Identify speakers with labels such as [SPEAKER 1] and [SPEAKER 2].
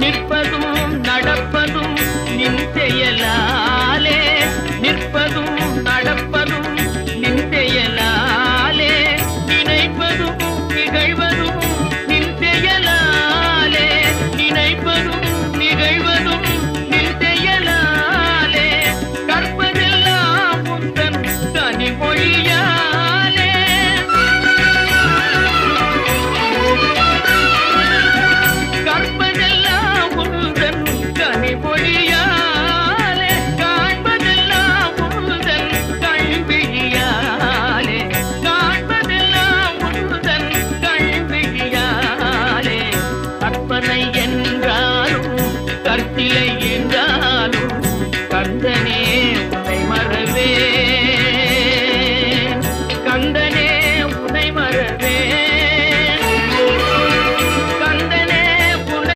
[SPEAKER 1] நிற்பதும் நடப்பதும் நின் செயலாலே, நிற்பதும் நடப்பதும் நின் செயலாலே, நினைப்பதும் நிகழ்வதும் நின் செயலாலே, நினைப்பதும் நிகழ்வதும் நின் செயலாலே, கற்பதெல்லாம் உந்தன் கனிமொழியாலே, கற்பதெல்லாம் உந்தன் கனிமொழியாலே, காண்பதெல்லாம் உந்தன் கண்விழியாலே, காண்பதெல்லாம் உந்தன் கண்விழியாலே, கற்பனை என்றாலும் கற்சிலை